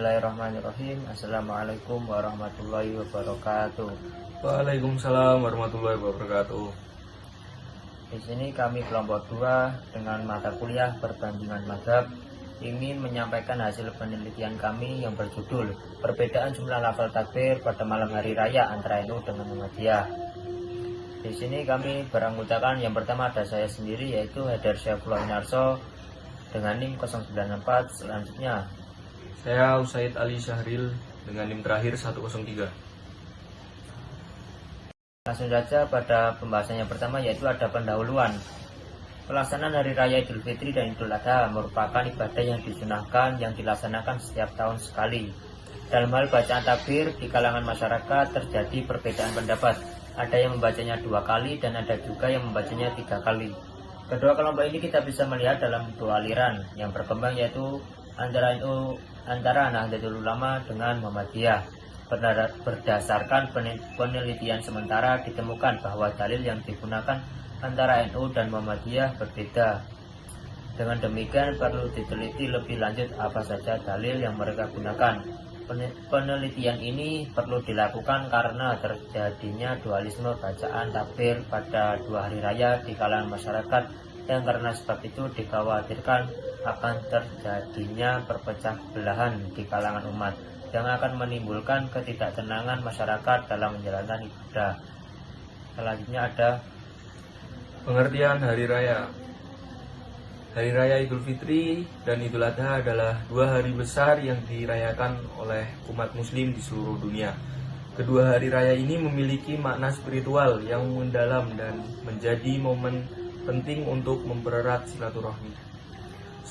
Bismillahirrahmanirrahim. Assalamualaikum warahmatullahi wabarakatuh. Waalaikumsalam warahmatullahi wabarakatuh. Di sini kami kelompok 2 dengan mata kuliah perbandingan mazhab ingin menyampaikan hasil penelitian kami yang berjudul perbedaan jumlah lafal takbir pada malam hari raya antara NU dengan Muhammadiyah. Di sini kami beranggotakan yang pertama ada saya sendiri yaitu Haidar Syaifullah Inarso dengan NIM 094. Selanjutnya Saya Usaid Ali Syahril dengan NIM terakhir 103. langsung saja pada pembahasan yang pertama yaitu ada pendahuluan. Pelaksanaan Hari Raya Idul Fitri dan Idul Adha merupakan ibadah yang disunahkan yang dilaksanakan setiap tahun sekali. Dalam hal bacaan takbir di kalangan masyarakat terjadi perbedaan pendapat. Ada yang membacanya 2 kali dan ada juga yang membacanya 3 kali. Kedua kelompok ini kita bisa melihat dalam 2 aliran yang berkembang yaitu antara Nahdlatul Ulama dengan Muhammadiyah. Berdasarkan penelitian sementara ditemukan bahwa dalil yang digunakan antara NU dan Muhammadiyah berbeda. Dengan demikian perlu diteliti lebih lanjut apa saja dalil yang mereka gunakan. Penelitian ini perlu dilakukan karena terjadinya dualisme bacaan takbir pada 2 hari raya di kalangan masyarakat yang karena sebab itu dikhawatirkan akan terjadinya perpecah belahan di kalangan umat yang akan menimbulkan ketidaktenangan masyarakat dalam menjalankan ibadah. Selanjutnya ada Pengertian Hari Raya. Hari Raya Idul Fitri dan Idul Adha adalah 2 hari besar yang dirayakan oleh umat muslim di seluruh dunia. Kedua hari raya ini memiliki makna spiritual yang mendalam dan menjadi momen penting untuk mempererat silaturahmi.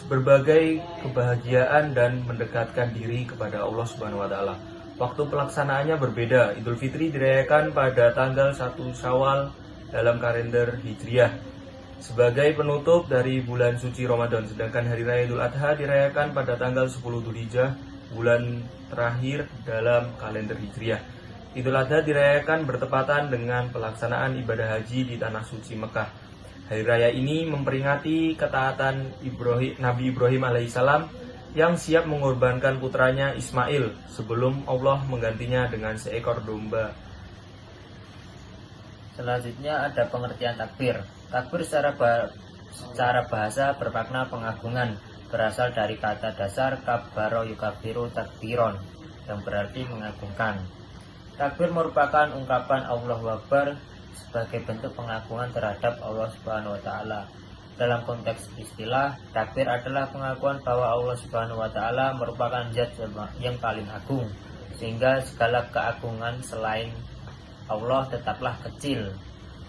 Berbagai kebahagiaan dan mendekatkan diri kepada Allah Subhanahu wa taala. Waktu pelaksanaannya berbeda. Idul Fitri dirayakan pada tanggal 1 Syawal dalam kalender Hijriah sebagai penutup dari bulan suci Ramadan, sedangkan Hari Raya Idul Adha dirayakan pada tanggal 10 Dzulhijjah, bulan terakhir dalam kalender Hijriah. Idul Adha dirayakan bertepatan dengan pelaksanaan ibadah haji di tanah suci Mekah. Hari raya ini memperingati ketaatan Nabi Ibrahim alaihissalam yang siap mengorbankan putranya Ismail sebelum Allah menggantinya dengan seekor domba. Selanjutnya ada pengertian takbir. Takbir secara bahasa bermakna pengagungan, berasal dari kata dasar kabbaro yukabiru takbiron yang berarti mengagungkan. Takbir merupakan ungkapan Allahu Akbar sebagai bentuk pengagungan terhadap Allah Subhanahu wa taala. Dalam konteks istilah, takbir adalah pengakuan bahwa Allah Subhanahu wa taala merupakan zat yang paling agung, sehingga segala keagungan selain Allah tetaplah kecil.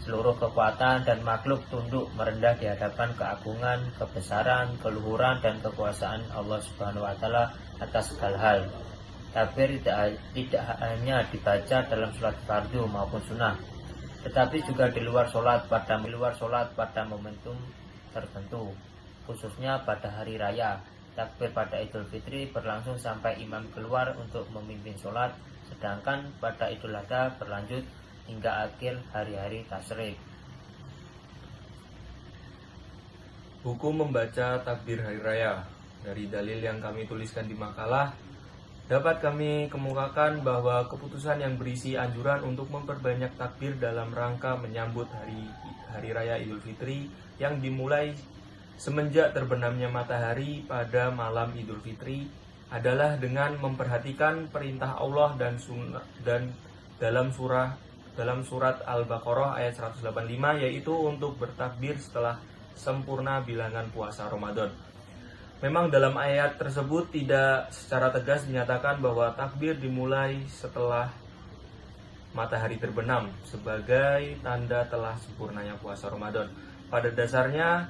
Seluruh kekuatan dan makhluk tunduk merendah di hadapan keagungan, kebesaran, keluhuran dan kekuasaan Allah Subhanahu wa taala atas segala hal. Takbir tidak hanya dibaca dalam sholat fardu maupun sunnah, tetapi juga di luar sholat pada momentum tertentu, khususnya pada hari raya. Takbir pada Idul Fitri berlangsung sampai imam keluar untuk memimpin sholat, sedangkan pada Idul Adha berlanjut hingga akhir hari-hari tasyrik. Hukum membaca takbir hari raya. Dari dalil yang kami tuliskan di makalah, dapat kami kemukakan bahwa keputusan yang berisi anjuran untuk memperbanyak takbir dalam rangka menyambut hari raya Idul Fitri yang dimulai semenjak terbenamnya matahari pada malam Idul Fitri adalah dengan memperhatikan perintah Allah dan dalam surat Al-Baqarah ayat 185, yaitu untuk bertakbir setelah sempurna bilangan puasa Ramadan. Memang dalam ayat tersebut tidak secara tegas dinyatakan bahwa takbir dimulai setelah matahari terbenam sebagai tanda telah sempurnanya puasa Ramadan. Pada dasarnya,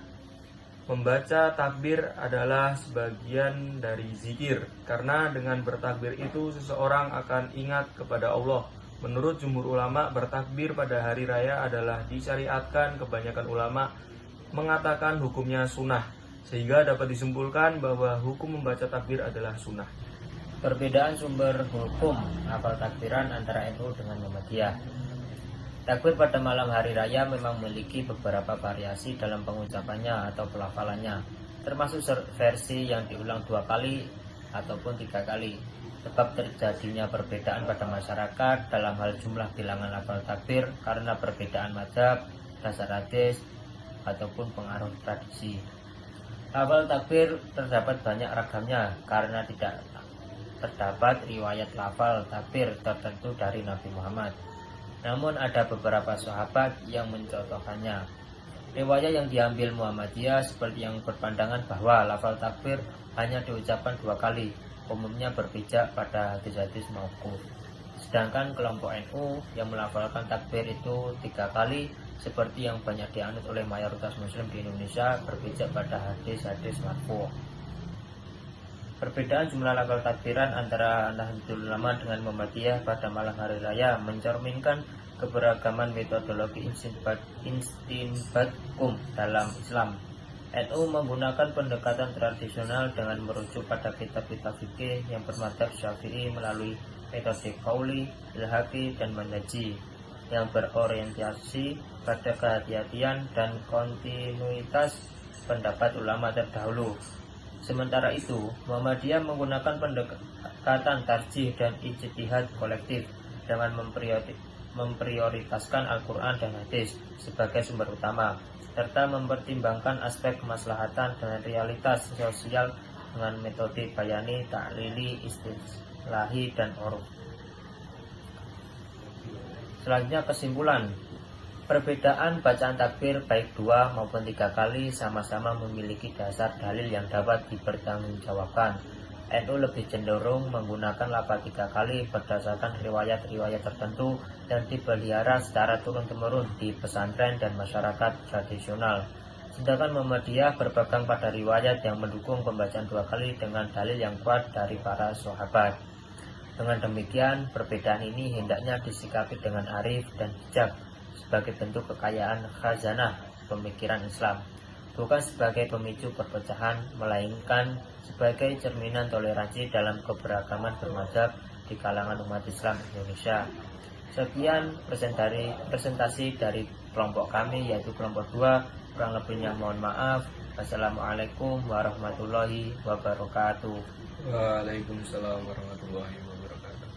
membaca takbir adalah sebagian dari zikir, karena dengan bertakbir itu seseorang akan ingat kepada Allah. Menurut jumhur ulama, bertakbir pada hari raya adalah disyariatkan. Kebanyakan ulama mengatakan hukumnya sunnah, sehingga dapat disimpulkan bahwa hukum membaca takbir adalah sunnah. Perbedaan sumber hukum hafal takbiran antara NU dengan Muhammadiyah. Takbir pada malam hari raya memang memiliki beberapa variasi dalam pengucapannya atau pelafalannya, termasuk versi yang diulang 2 kali ataupun 3 kali. sebab terjadinya perbedaan pada masyarakat dalam hal jumlah bilangan lafal takbir karena perbedaan mazhab, dasar hadis, ataupun pengaruh tradisi. Lafal takbir terdapat banyak ragamnya karena tidak terdapat riwayat lafal takbir tertentu dari Nabi Muhammad. Namun ada beberapa sahabat yang mencontohkannya. Riwayat yang diambil Muhammadiyah seperti yang berpandangan bahwa lafal takbir hanya diucapkan 2 kali, umumnya berpijak pada hadis-hadis mauquf. Sedangkan kelompok NU yang melafalkan takbir itu 3 kali, seperti yang banyak dianut oleh mayoritas muslim di Indonesia, berpijak pada hadis-hadis marfu'. Perbedaan jumlah lafal takbiran antara Nahdlatul Ulama dengan Muhammadiyah pada malam hari raya mencerminkan keberagaman metodologi istinbatkum dalam Islam. NU menggunakan pendekatan tradisional dengan merujuk pada kitab-kitab fikih yang bermadzhab Syafi'i melalui metode qauli, ilhaqi, dan manhaji yang berorientasi pada kehati-hatian dan kontinuitas pendapat ulama terdahulu. Sementara itu, Muhammadiyah menggunakan pendekatan tarjih dan ijtihad kolektif dengan memprioritaskan Al-Quran dan hadis sebagai sumber utama, serta mempertimbangkan aspek kemaslahatan dan realitas sosial dengan metode bayani, ta'lili, istilahi, dan uruf. Selanjutnya kesimpulan. Perbedaan bacaan takbir baik 2 maupun 3 kali sama-sama memiliki dasar dalil yang dapat dipertanggungjawabkan. NU lebih cenderung menggunakan lafal 3 kali berdasarkan riwayat-riwayat tertentu dan dipelihara secara turun-temurun di pesantren dan masyarakat tradisional. Sedangkan Muhammadiyah berpegang pada riwayat yang mendukung pembacaan 2 kali dengan dalil yang kuat dari para sahabat. Dengan demikian, perbedaan ini hendaknya disikapi dengan arif dan bijak sebagai bentuk kekayaan khazanah pemikiran Islam, bukan sebagai pemicu perpecahan, melainkan sebagai cerminan toleransi dalam keberagaman bermadzhab di kalangan umat Islam Indonesia. Sekian presentasi dari kelompok kami, yaitu kelompok 2. Kurang lebihnya mohon maaf. Wassalamualaikum warahmatullahi wabarakatuh. Waalaikumsalam warahmatullahi wabarakatuh.